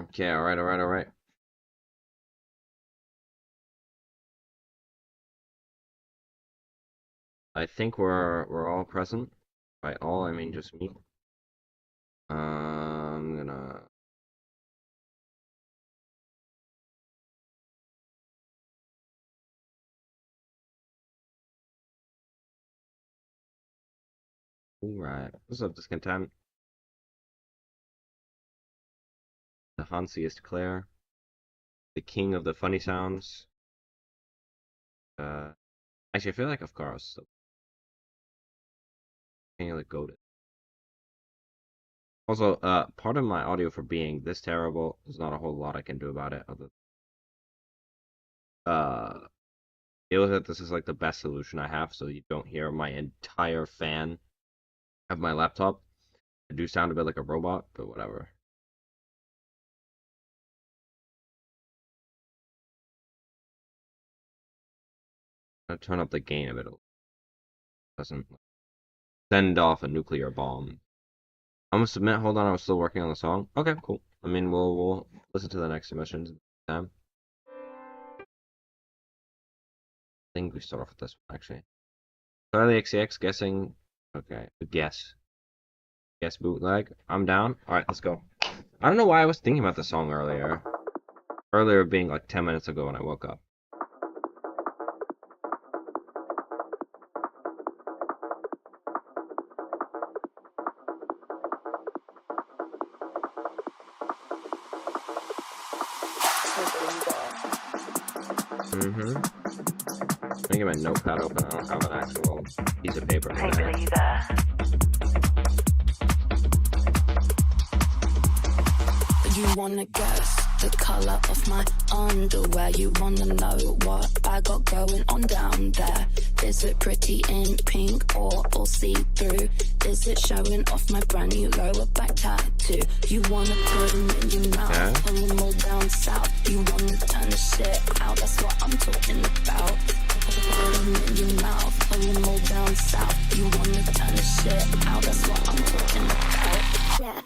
Okay, alright. I think we're all present. By all, I mean just me. I'm gonna. Alright. What's up, Discontent? The Hansi is Claire, the king of the funny sounds. Uh, Actually, I feel like of course, the king of the goat. Also, part of my audio for being this terrible, there's not a whole lot I can do about it. Other, uh, it was that this is like the best solution I have, so you don't hear my entire fan of my laptop. I do sound a bit like a robot, but whatever. I'll turn up the gain of it. Doesn't send off a nuclear bomb. I'm gonna submit. Hold on, I was still working on the song. Okay, cool. I mean, we'll listen to the next submissions time. I think we start off with this one actually. Charlie XCX guessing. Okay, guess bootleg. I'm down. All right, let's go. I don't know why I was thinking about the song earlier. Earlier being like 10 minutes ago when I woke up. Let me get my notepad open. I don't have an actual piece of paper. You wanna guess the color of my underwear? You wanna know what I got going on down there? Is it pretty in pink or all see-through? Is it showing off my brand new lower back tattoo? You wanna put them in your mouth, pull them all down south. You wanna turn the shit out, that's what I'm talking about. Put them in your mouth, pull them all down south. You wanna turn the shit out, that's what I'm talking about. Yeah.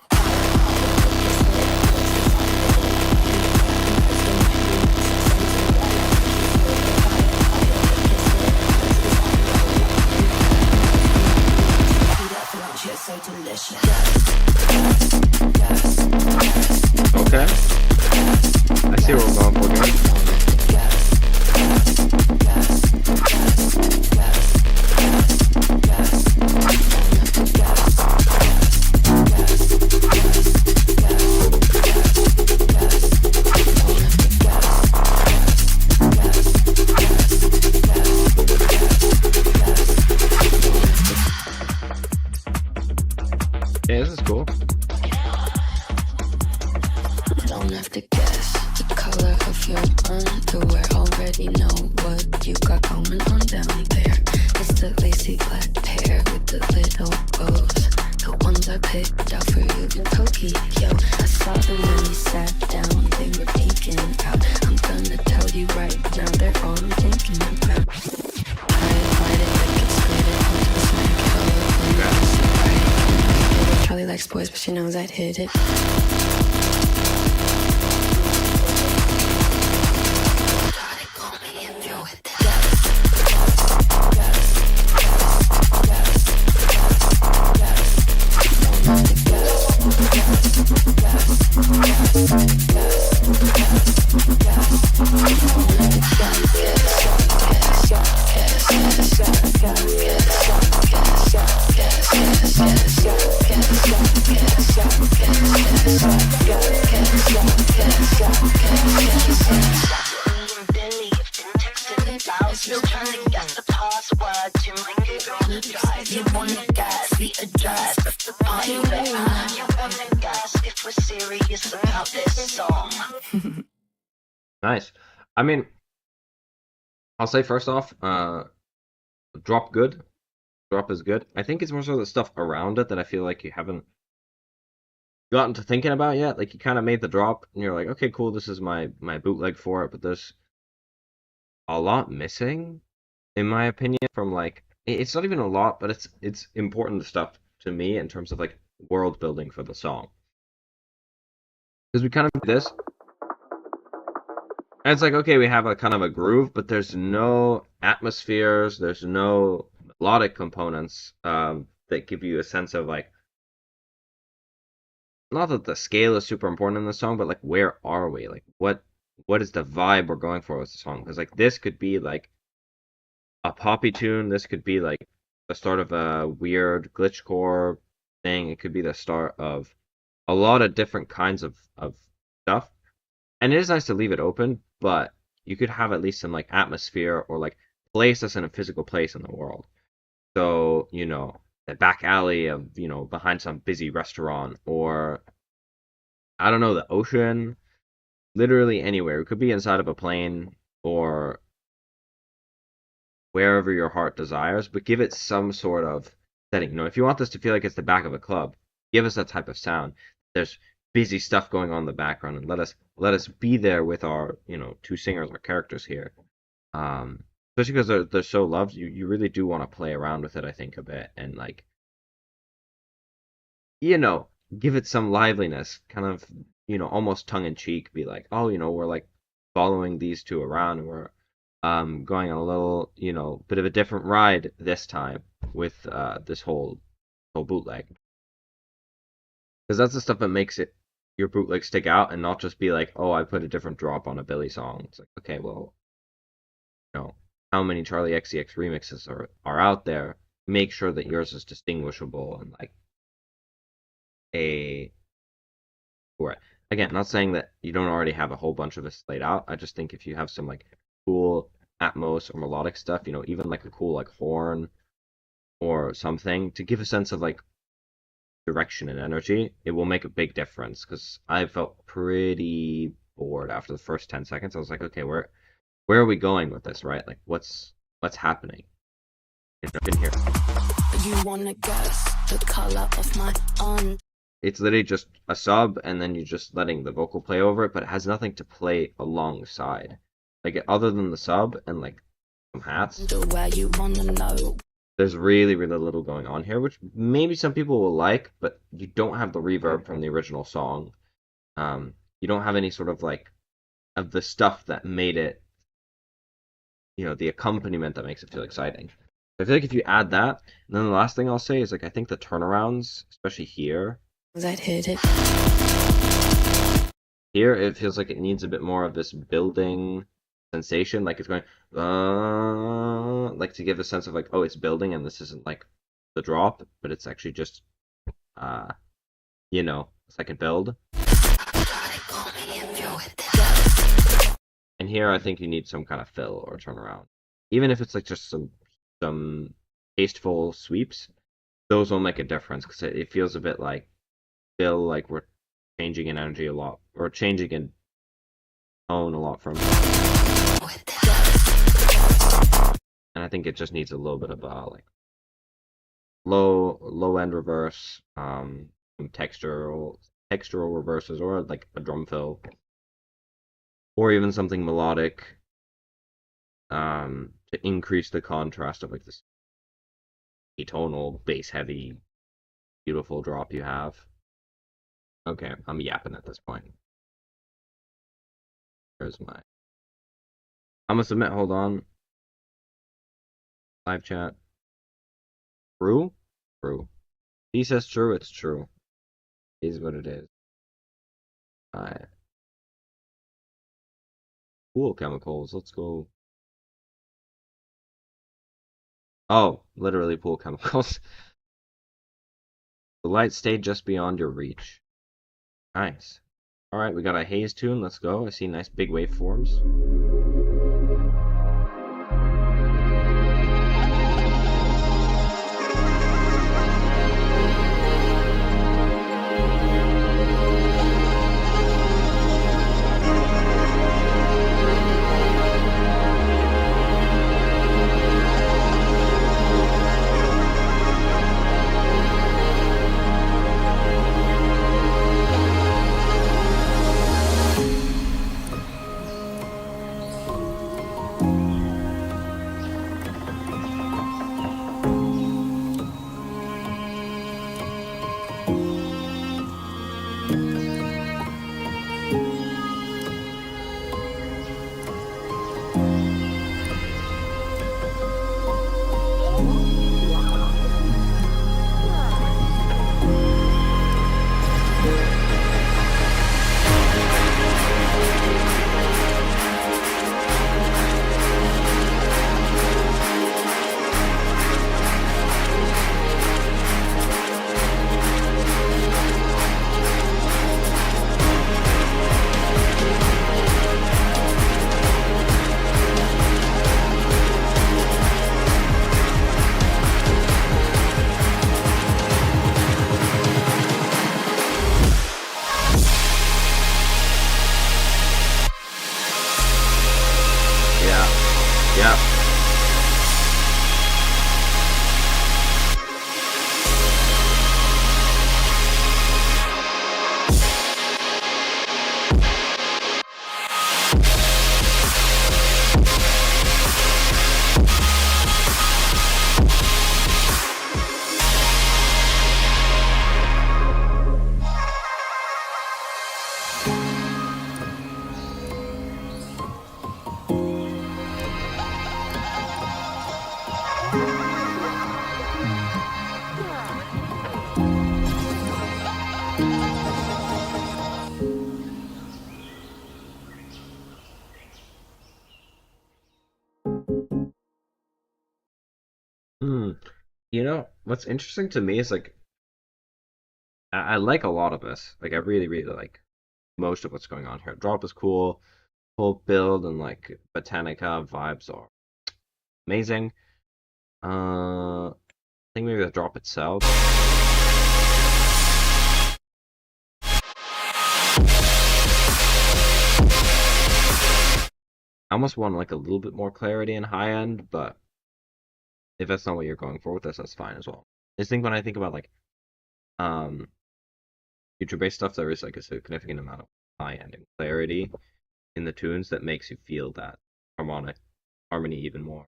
So delicious. Okay. I see what we're going for here. Yeah, this is cool. Don't have to guess the color of your underwear. Already know what you got going on down there. It's the lacy black pair with the little bows. The ones I picked out for you in Tokyo. I saw them when you sat down. They were peeking out. I'm gonna tell you right now, they're all I'm thinking about. I invited like it's split onto the same color. Charlie likes boys, but she knows I'd hit it. Nice. I mean, I'll say first off, drop good. Drop is good. I think it's more so the stuff around it that I feel like you haven't gotten to thinking about yet. Like you kind of made the drop and you're like, okay, cool, this is my bootleg for it, but there's a lot missing, in my opinion, from like it's not even a lot, but it's important stuff to me in terms of like world building for the song. Because we kind of do this. And it's like, okay, we have a kind of a groove, but there's no atmospheres, there's no melodic components that give you a sense of like, not that the scale is super important in the song, but like, where are we? Like, what is the vibe we're going for with the song? Because like, this could be like a poppy tune, this could be like the start of a weird glitchcore thing, it could be the start of a lot of different kinds of stuff. And it is nice to leave it open, but you could have at least some like atmosphere or like place us in a physical place in the world. So, the back alley of, behind some busy restaurant, or I don't know, the ocean, literally anywhere. It could be inside of a plane or wherever your heart desires, but give it some sort of setting. If you want this to feel like it's the back of a club, give us that type of sound. There's busy stuff going on in the background, and let us be there with our two singers, our characters here. Especially because they're so loved, you really do want to play around with it, I think, a bit, and like give it some liveliness, kind of almost tongue in cheek, be like, oh, we're like following these two around, and we're going on a little bit of a different ride this time with this whole bootleg. Because that's the stuff that makes your bootleg stick out and not just be like, oh, I put a different drop on a Billy song. It's like, okay, well, how many Charlie XCX remixes are out there? Make sure that yours is distinguishable and like again, not saying that you don't already have a whole bunch of this laid out. I just think if you have some like cool Atmos or melodic stuff, even like a cool like horn or something to give a sense of like direction and energy, it will make a big difference. Because I felt pretty bored after the first 10 seconds. I was like, okay, where are we going with this, right? Like, what's happening? In here. You wanna guess the color of my It's literally just a sub, and then you're just letting the vocal play over it, but it has nothing to play alongside. Like, other than the sub and like some hats. Where you wanna know. There's really, really little going on here, which maybe some people will like, but you don't have the reverb from the original song. You don't have any sort of like of the stuff that made it, the accompaniment that makes it feel exciting. I feel like if you add that, and then the last thing I'll say is like I think the turnarounds, especially here. That hit it. Here it feels like it needs a bit more of this building sensation, like it's going like to give a sense of like, oh, it's building and this isn't like the drop, but it's actually just second build. And here I think you need some kind of fill or turnaround. Even if it's like just some tasteful sweeps, those will make a difference because it feels a bit like feel like we're changing in energy a lot or changing in tone a lot from. And I think it just needs a little bit of like low end reverse, some textural reverses, or like a drum fill, or even something melodic, to increase the contrast of like this atonal, bass heavy, beautiful drop you have. Okay, I'm yapping at this point. There's my. I'm gonna submit. Hold on. Live chat. True? True. He says true, it's true. It is what it is. Alright. Cool chemicals. Let's go. Oh, literally pool chemicals. The light stayed just beyond your reach. Nice. Alright, we got a haze tune. Let's go. I see nice big waveforms. You know, what's interesting to me is like I like a lot of this. Like I really, really like most of what's going on here. Drop is cool, whole build and like Botanica vibes are amazing. I think maybe the drop itself. I almost want like a little bit more clarity and high end, but if that's not what you're going for with this, that's fine as well. I just think when I think about like um future based stuff, there is like a significant amount of high end and clarity in the tunes that makes you feel that harmonic harmony even more.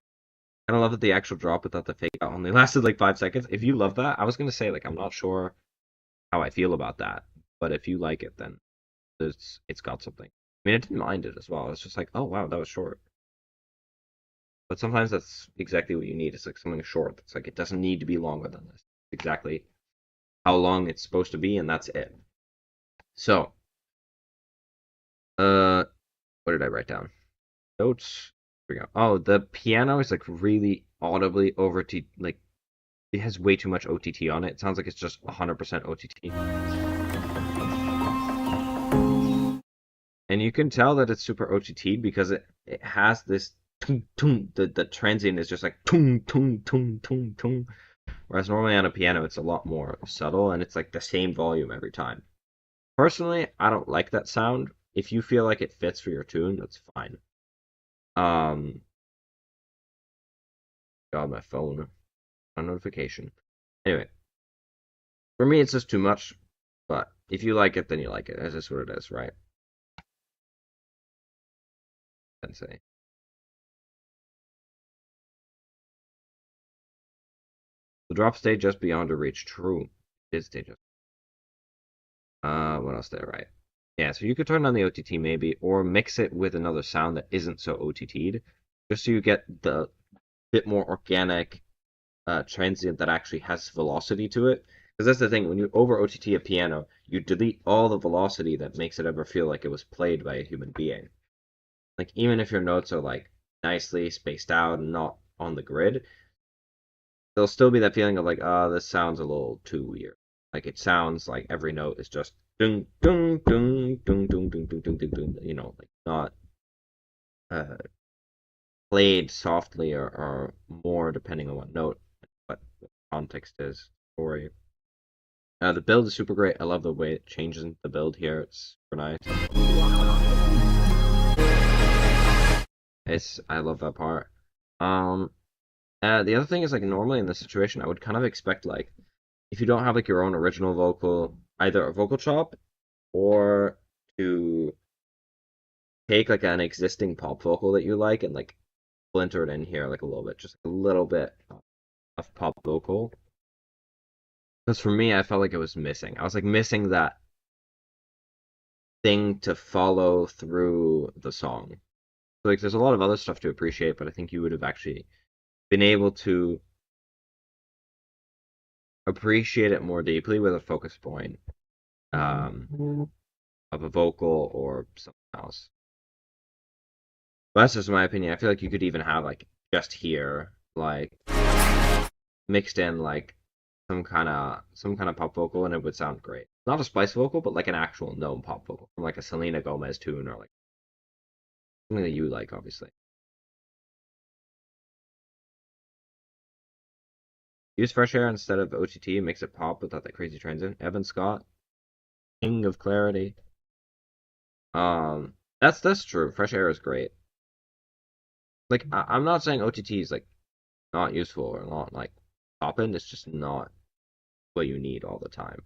And I love that the actual drop without the fake out only lasted like 5 seconds. If you love that, I was gonna say like I'm not sure how I feel about that, but if you like it, then it's got something. I mean, I didn't mind it as well. It's just like, oh wow, that was short. But sometimes that's exactly what you need. It's like something short. It's like it doesn't need to be longer than this. Exactly how long it's supposed to be, and that's it. So, what did I write down? Notes. Here we go. Oh, the piano is like really audibly over like it has way too much OTT on it. It sounds like it's just 100% OTT. And you can tell that it's super OTT because it has this tung, tung, the transient is just like tung tung tung tung tung. Whereas normally on a piano it's a lot more subtle and it's like the same volume every time. Personally, I don't like that sound. If you feel like it fits for your tune, that's fine. Um God, my phone. A notification. Anyway, for me it's just too much, but if you like it, then you like it. That's just what it is, right? Sensei. The drop stayed just beyond her reach. True. It did stay just. What else did I write? Yeah, so you could turn on the OTT maybe, or mix it with another sound that isn't so OTT'd, just so you get the bit more organic transient that actually has velocity to it. Because that's the thing, when you over OTT a piano, you delete all the velocity that makes it ever feel like it was played by a human being. Like even if your notes are like nicely spaced out and not on the grid, there'll still be that feeling of like, oh, this sounds a little too weird. Like it sounds like every note is just dung dung dung dung dung dung dung dung dung dung. You know, like not uh, played softly or more depending on what note, what the context is. Story. The build is super great. I love the way it changes the build here. It's super nice. I love that part. Um, the other thing is like normally in this situation, I would kind of expect like if you don't have like your own original vocal, either a vocal chop or to take like an existing pop vocal that you like and like splinter it in here like a little bit, just a little bit of pop vocal. Because for me, I felt like it was missing. I was like missing that thing to follow through the song. So, like, there's a lot of other stuff to appreciate, but I think you would have actually been able to appreciate it more deeply with a focus point of a vocal or something else. But that's just my opinion. I feel like you could even have like just here, like mixed in like some kind of pop vocal, and it would sound great. Not a spice vocal, but like an actual known pop vocal from like a Selena Gomez tune or like something that you like, obviously. Use fresh air instead of OTT, makes it pop without that crazy transient. Evan Scott, king of clarity. That's true. Fresh air is great. Like I'm not saying OTT is like not useful or not like poppin'. It's just not what you need all the time.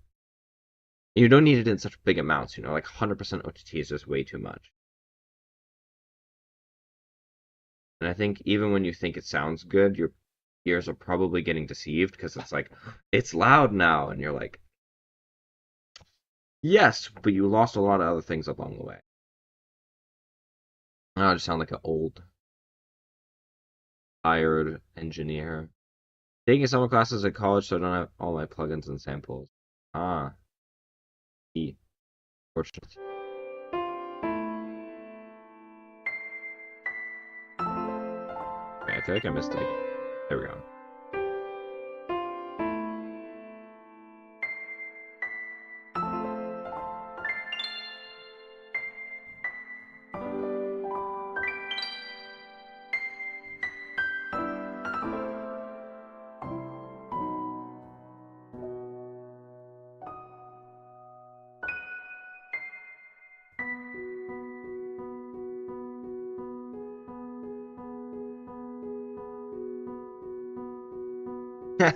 You don't need it in such big amounts, you know. Like 100% OTT is just way too much. And I think even when you think it sounds good, your ears are probably getting deceived because it's like it's loud now, and you're like, yes, but you lost a lot of other things along the way. I just sound like an old, tired engineer. Taking summer classes at college, so I don't have all my plugins and samples. Ah, E. Fortunate. Okay, I feel like I missed it again. There we go. Guess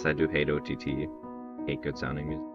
I do hate OTT. Hate good sounding music.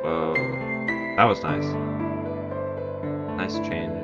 Whoa, that was nice. Nice change.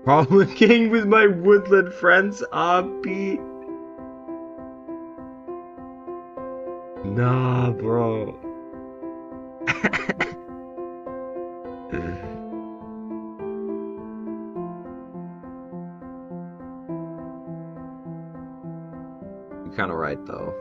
Frolicking with my woodland friends, Abby. Nah, bro. You're kind of right, though.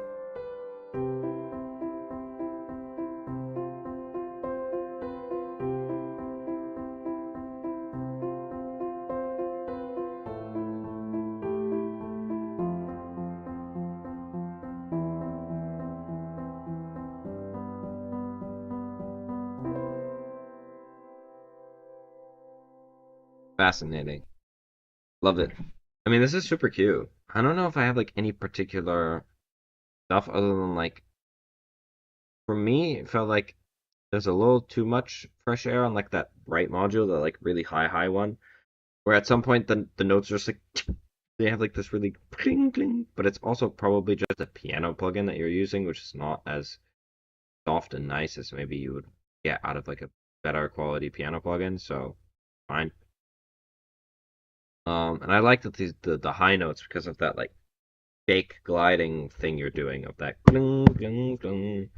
Fascinating. Love it. I mean, this is super cute. I don't know if I have like any particular stuff other than like for me, it felt like there's a little too much fresh air on like that bright module, the like really high one. Where at some point the notes are just like they have like this really cling cling, but it's also probably just a piano plugin that you're using, which is not as soft and nice as maybe you would get out of like a better quality piano plugin. So fine. And I like that the high notes because of that like fake gliding thing you're doing of that gling, gling, gling.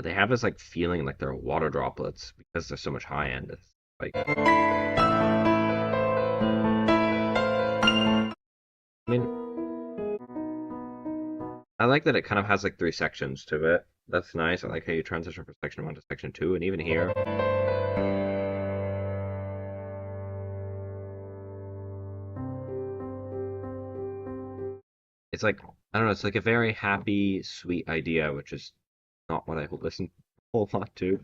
They have this like feeling like they're water droplets because there's so much high end. It's like I mean, I like that it kind of has like three sections to it. That's nice. I like how you transition from section one to section two, and even here, it's like I don't know. It's like a very happy, sweet idea, which is not what I listen a whole lot to.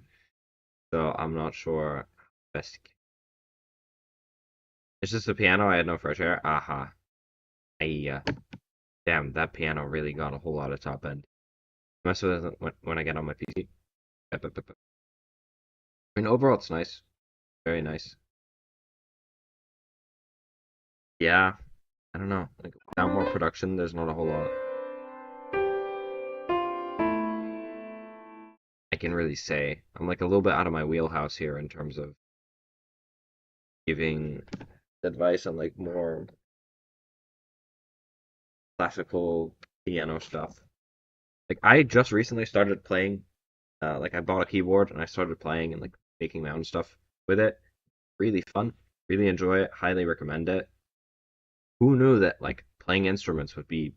So I'm not sure. Best. It's just the piano. I had no fresh air. Aha. Hey, damn, that piano really got a whole lot of top end. Mess with it when I get on my PC. I mean, overall, it's nice. Very nice. Yeah, I don't know. Like, without more production, there's not a whole lot. can really say. I'm like a little bit out of my wheelhouse here in terms of giving advice on like more classical piano stuff. Like I just recently started playing. Like I bought a keyboard and I started playing and like making my own stuff with it. Really fun. Really enjoy it. Highly recommend it. Who knew that like playing instruments would be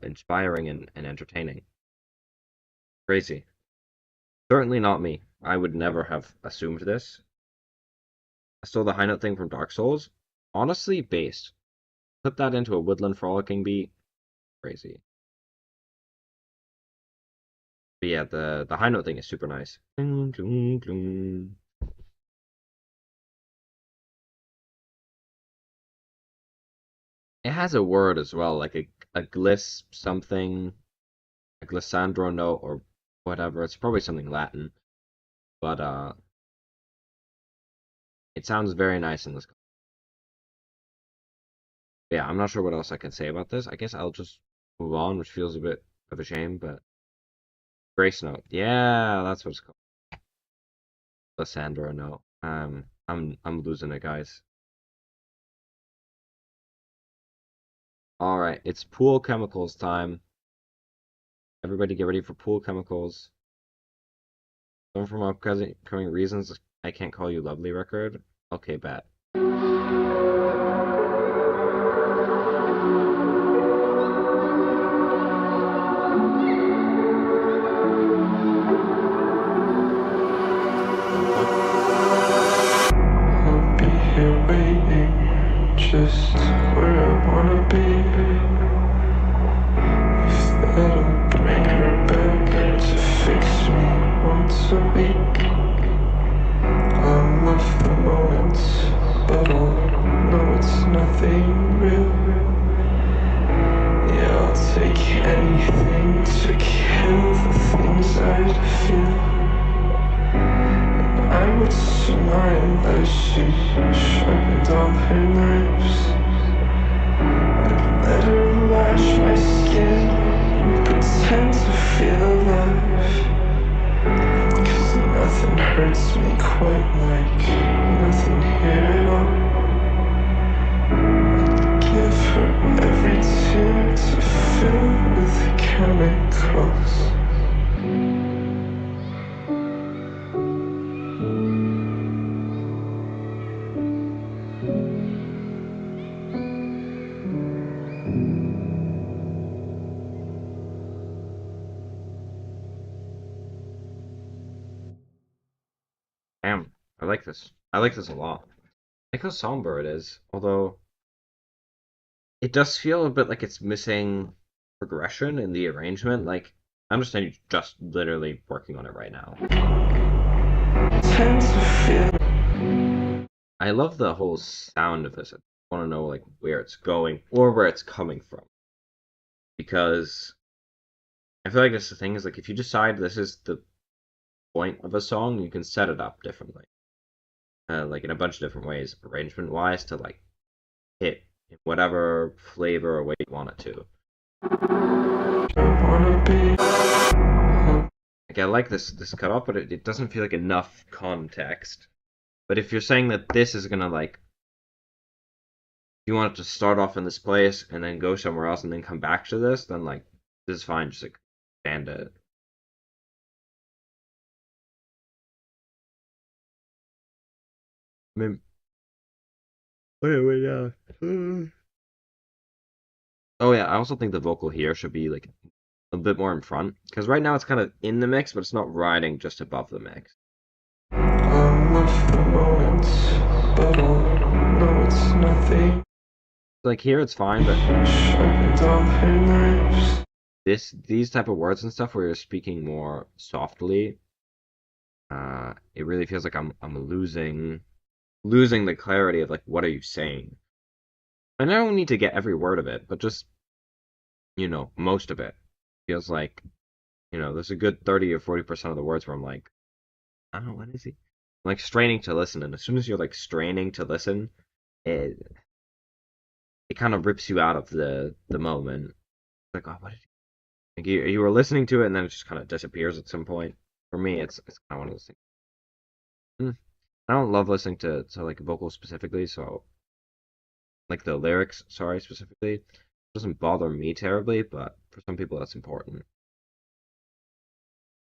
inspiring and entertaining? Crazy. Certainly not me. I would never have assumed this. I stole the high note thing from Dark Souls. Honestly, based. Put that into a woodland frolicking beat. Crazy. But yeah, the high note thing is super nice. It has a word as well, like a gliss something, a glissandro note or whatever. It's probably something Latin, but it sounds very nice in this. Yeah, I'm not sure what else I can say about this. I guess I'll just move on, which feels a bit of a shame, but Grace Note. Yeah, that's what it's called. Lysandra Note. I'm losing it, guys. All right, it's pool chemicals time. Everybody get ready for pool chemicals. Some from upcoming reasons I can't call you lovely record. Okay, bet. I'll be here waiting, just where I wanna be. If that'll bring her back to fix me once a week. I'll love the moments, but I'll know it's nothing real. Yeah, I'll take anything to kill the things I'd feel. I would smile as she sharpened all her knives. I'd let her lash my skin and pretend to feel alive. 'Cause nothing hurts me quite like nothing here at all. I'd give her every tear to fill with chemicals. Damn, I like this. I like this a lot. I like how somber it is, although it does feel a bit like it's missing progression in the arrangement. Like, I understand you're just literally working on it right now. Tend to feel I love the whole sound of this. I want to know like where it's going or where it's coming from. Because I feel like that's the thing is like if you decide this is the point of a song, you can set it up differently. Like in a bunch of different ways, arrangement wise, to like hit in whatever flavor or way you want it to. I wanna be. Like I like this cut off, but it doesn't feel like enough context. But if you're saying that this is gonna like you want it to start off in this place and then go somewhere else and then come back to this, then like this is fine, just like expand it. I mean, wait, yeah. Oh yeah, I also think the vocal here should be like a bit more in front because right now it's kind of in the mix, but it's not riding just above the mix. I love the moments, but I'll know it's nothing. Like here it's fine, but Sharpened all her knives. these type of words and stuff where you're speaking more softly, it really feels like I'm losing the clarity of like what are you saying. And I don't need to get every word of it, but just most of it feels like there's a good 30 or 40% of the words where I'm like, I don't know, what is he? I'm like straining to listen, and as soon as you're like straining to listen, it kind of rips you out of the moment. Like, oh, what did like you were listening to it, and then it just kind of disappears at some point. for me, it's kind of one of those things. Mm, I don't love listening to like vocals specifically, so like the lyrics, sorry, specifically, it doesn't bother me terribly, but for some people that's important.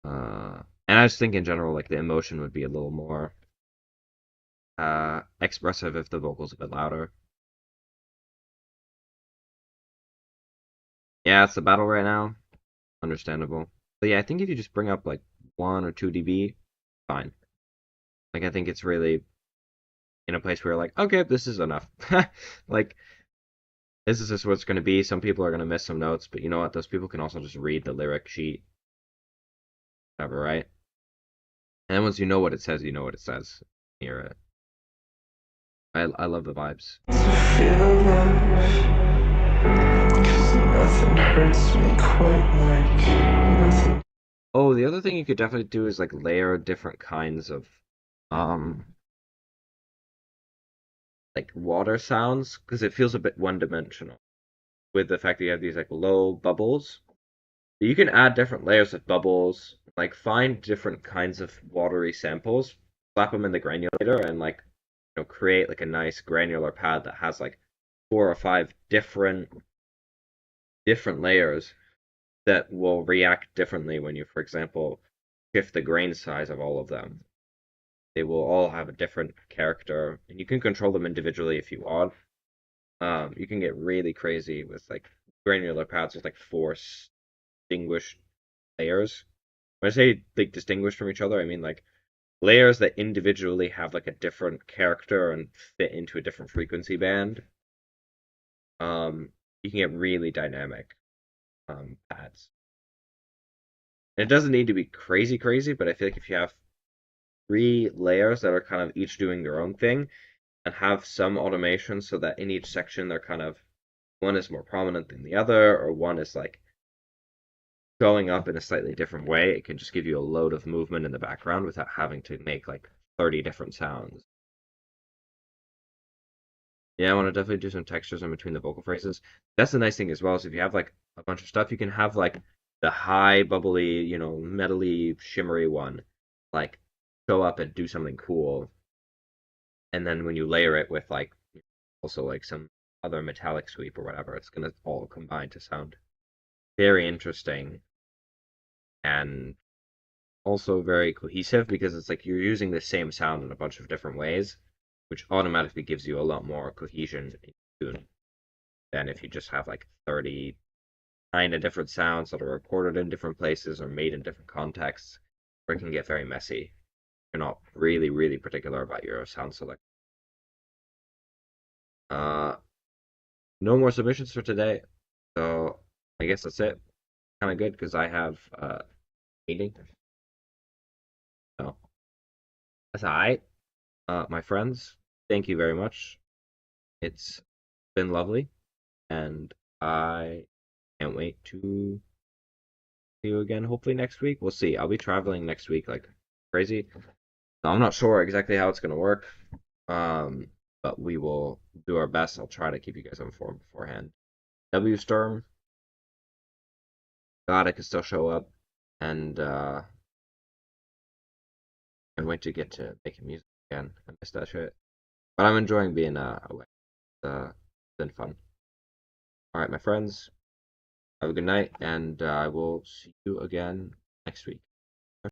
And I just think in general, like the emotion would be a little more expressive if the vocals a bit louder. Yeah, it's the battle right now. Understandable. But yeah, I think if you just bring up like 1 or 2 dB, fine. Like I think it's really in a place where you're like, okay, this is enough. Like this is just what it's going to be. Some people are going to miss some notes, but you know what? Those people can also just read the lyric sheet, whatever, right? And then once you know what it says, you know what it says. Hear it. I love the vibes. Nothing hurts me quite like nothing. Oh, the other thing you could definitely do is like layer different kinds of um like water sounds because it feels a bit one-dimensional with the fact that you have these like low bubbles. You can add different layers of bubbles, like find different kinds of watery samples, slap them in the granulator, and like create like a nice granular pad that has like 4 or 5 different layers that will react differently when you, for example, shift the grain size of all of them. They will all have a different character, and you can control them individually if you want. You can get really crazy with like granular pads with like 4 distinguished layers. When I say like distinguished from each other, I mean like layers that individually have like a different character and fit into a different frequency band. You can get really dynamic pads. And it doesn't need to be crazy crazy, but I feel like if you have 3 layers that are kind of each doing their own thing and have some automation so that in each section they're kind of one is more prominent than the other or one is like showing up in a slightly different way, it can just give you a load of movement in the background without having to make like 30 different sounds. Yeah, I want to definitely do some textures in between the vocal phrases. That's the nice thing as well, is if you have like a bunch of stuff, you can have like the high, bubbly, metally, shimmery one, like show up and do something cool. And then when you layer it with like also like some other metallic sweep or whatever, it's gonna all combine to sound very interesting and also very cohesive because it's like you're using the same sound in a bunch of different ways, which automatically gives you a lot more cohesion in tune than if you just have like 30 kind of different sounds that are recorded in different places or made in different contexts, where it can get very messy. You're not really, really particular about your sound selection. Uh, no more submissions for today, so I guess that's it. Kind of good because I have a meeting. So that's all right. My friends, thank you very much. It's been lovely, and I can't wait to see you again. Hopefully next week. We'll see. I'll be traveling next week like crazy. I'm not sure exactly how it's gonna work. Um, but we will do our best. I'll try to keep you guys informed beforehand. W Storm, God, I could still show up, and can't wait to get to making music again. I miss that shit. But I'm enjoying being away. It's been fun. All right, my friends. Have a good night, and I will see you again next week.